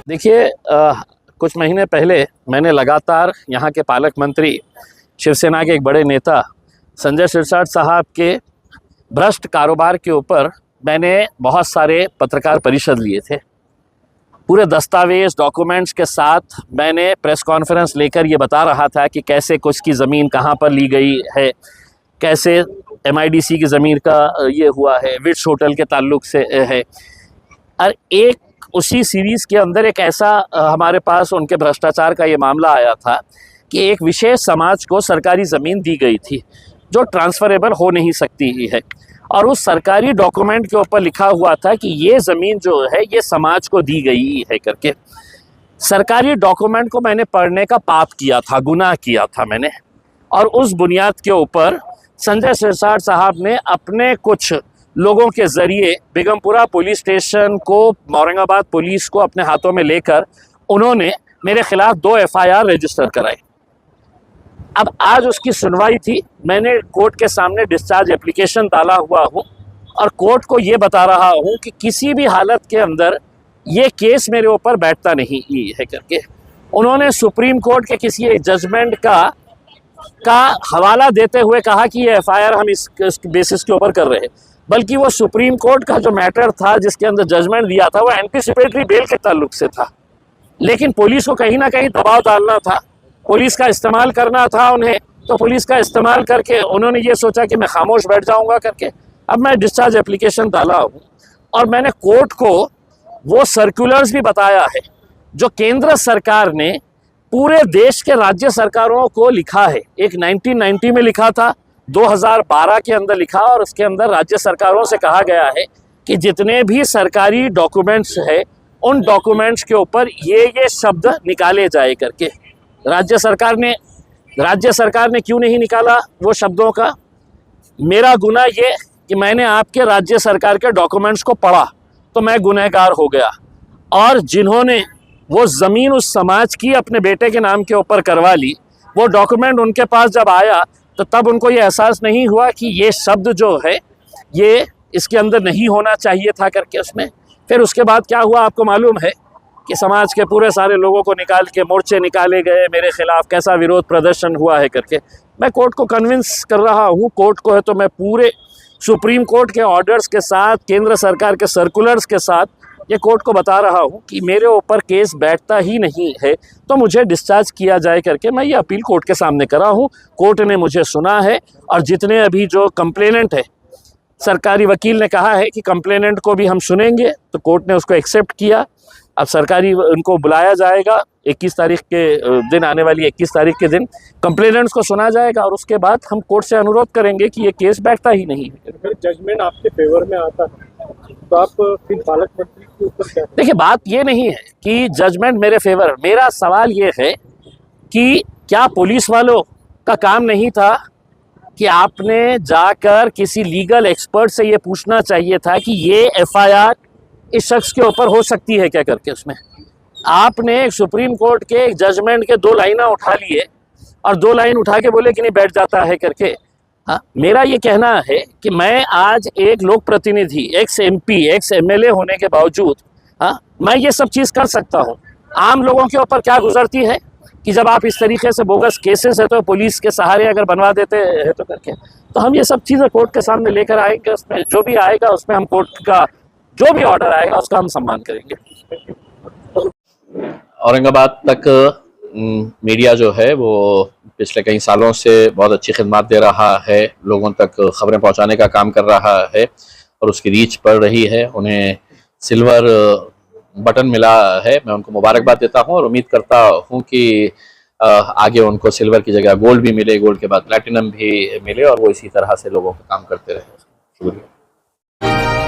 देखिए, कुछ महीने पहले मैंने लगातार यहाँ के पालक मंत्री, शिवसेना के एक बड़े नेता संजय सिरसाट साहब के भ्रष्ट कारोबार के ऊपर मैंने बहुत सारे पत्रकार परिषद लिए थे। पूरे दस्तावेज डॉक्यूमेंट्स के साथ मैंने प्रेस कॉन्फ्रेंस लेकर ये बता रहा था कि कैसे कुछ की ज़मीन कहाँ पर ली गई है, कैसे MIDC की ज़मीन का ये हुआ है, विट्स होटल के ताल्लुक से है। और एक उसी सीरीज़ के अंदर एक ऐसा हमारे पास उनके भ्रष्टाचार का ये मामला आया था कि एक विशेष समाज को सरकारी ज़मीन दी गई थी जो ट्रांसफ़रेबल हो नहीं सकती है, और उस सरकारी डॉक्यूमेंट के ऊपर लिखा हुआ था कि ये ज़मीन जो है ये समाज को दी गई है करके। सरकारी डॉक्यूमेंट को मैंने पढ़ने का पाप किया था, गुनाह किया था मैंने, और उस बुनियाद के ऊपर संजय सिरसाट साहब ने अपने कुछ लोगों के ज़रिए बेगमपुरा पुलिस स्टेशन को, औरंगाबाद पुलिस को अपने हाथों में लेकर उन्होंने मेरे ख़िलाफ़ 2 FIR रजिस्टर कराई। अब आज उसकी सुनवाई थी। मैंने कोर्ट के सामने डिस्चार्ज एप्लीकेशन डाला हुआ हूँ और कोर्ट को ये बता रहा हूँ कि किसी भी हालत के अंदर ये केस मेरे ऊपर बैठता नहीं है करके। उन्होंने सुप्रीम कोर्ट के किसी एक जजमेंट का हवाला देते हुए कहा कि ये FIR हम इस बेसिस के ऊपर कर रहे हैं, बल्कि वो सुप्रीम कोर्ट का जो मैटर था जिसके अंदर जजमेंट दिया था वो एंटीसिपेटरी बेल के ताल्लुक से था। लेकिन पुलिस को कहीं ना कहीं दबाव डालना था, पुलिस का इस्तेमाल करना था उन्हें, तो पुलिस का इस्तेमाल करके उन्होंने ये सोचा कि मैं खामोश बैठ जाऊंगा करके। अब मैं डिस्चार्ज एप्लीकेशन डाला हूँ और मैंने कोर्ट को वो सर्कुलर्स भी बताया है जो केंद्र सरकार ने पूरे देश के राज्य सरकारों को लिखा है। एक 1990 में लिखा था, 2012 के अंदर लिखा, और उसके अंदर राज्य सरकारों से कहा गया है कि जितने भी सरकारी डॉक्यूमेंट्स है उन डॉक्यूमेंट्स के ऊपर ये शब्द निकाले जाए करके। राज्य सरकार ने क्यों नहीं निकाला वो शब्दों का? मेरा गुनाह ये कि मैंने आपके राज्य सरकार के डॉक्यूमेंट्स को पढ़ा तो मैं गुनहगार हो गया, और जिन्होंने वो ज़मीन उस समाज की अपने बेटे के नाम के ऊपर करवा ली, वो डॉक्यूमेंट उनके पास जब आया तो तब उनको ये एहसास नहीं हुआ कि ये शब्द जो है ये इसके अंदर नहीं होना चाहिए था करके उसमें। फिर उसके बाद क्या हुआ आपको मालूम है कि समाज के पूरे सारे लोगों को निकाल के मोर्चे निकाले गए मेरे खिलाफ, कैसा विरोध प्रदर्शन हुआ है करके। मैं कोर्ट को कन्विंस कर रहा हूँ, कोर्ट को है तो मैं पूरे सुप्रीम कोर्ट के ऑर्डर्स के साथ, केंद्र सरकार के सर्कुलर्स के साथ ये कोर्ट को बता रहा हूँ कि मेरे ऊपर केस बैठता ही नहीं है तो मुझे डिस्चार्ज किया जाए करके मैं ये अपील कोर्ट के सामने करा हूँ। कोर्ट ने मुझे सुना है, और जितने अभी जो कंप्लेनेंट है, सरकारी वकील ने कहा है कि कंप्लेनेंट को भी हम सुनेंगे, तो कोर्ट ने उसको एक्सेप्ट किया। अब सरकारी उनको बुलाया जाएगा 21 तारीख के दिन, आने वाली 21 तारीख के दिन कंप्लेनेंट्स को सुना जाएगा, और उसके बाद हम कोर्ट से अनुरोध करेंगे कि ये केस बैठता ही नहीं है। अगर जजमेंट आपके फेवर में आता है तो आप फिर पालक मंत्री के ऊपर क्या? देखिए, बात ये नहीं है कि जजमेंट मेरे फेवर, मेरा सवाल ये है कि क्या पुलिस वालों का काम नहीं था कि आपने जाकर किसी लीगल एक्सपर्ट से ये पूछना चाहिए था कि ये FIR इस शख्स के ऊपर हो सकती है क्या करके। उसमें आपने सुप्रीम कोर्ट के एक जजमेंट के 2 लाइनें उठा लिए और 2 लाइन उठा के बोले कि नहीं बैठ जाता है करके। हाँ, मेरा ये कहना है कि मैं आज एक लोक प्रतिनिधि, एक्स MP, एक्स MLA होने के बावजूद मैं ये सब चीज़ कर सकता हूँ। आम लोगों के ऊपर क्या गुजरती है कि जब आप इस तरीके से बोगस केसेस है तो पुलिस के सहारे अगर बनवा देते हैं तो करके, तो हम ये सब चीज़ें कोर्ट के सामने लेकर आएंगे। उसमें जो भी आएगा उसमें हम कोर्ट का जो भी ऑर्डर आएगा उसका हम सम्मान करेंगे। औरंगाबाद तक मीडिया जो है वो पिछले कई सालों से बहुत अच्छी खिदमत दे रहा है, लोगों तक खबरें पहुंचाने का काम कर रहा है और उसकी रीच बढ़ रही है। उन्हें सिल्वर बटन मिला है, मैं उनको मुबारकबाद देता हूं और उम्मीद करता हूं कि आगे उनको सिल्वर की जगह गोल्ड भी मिले, गोल्ड के बाद प्लैटिनम भी मिले, और वो इसी तरह से लोगों का काम करते रहे। शुक्रिया।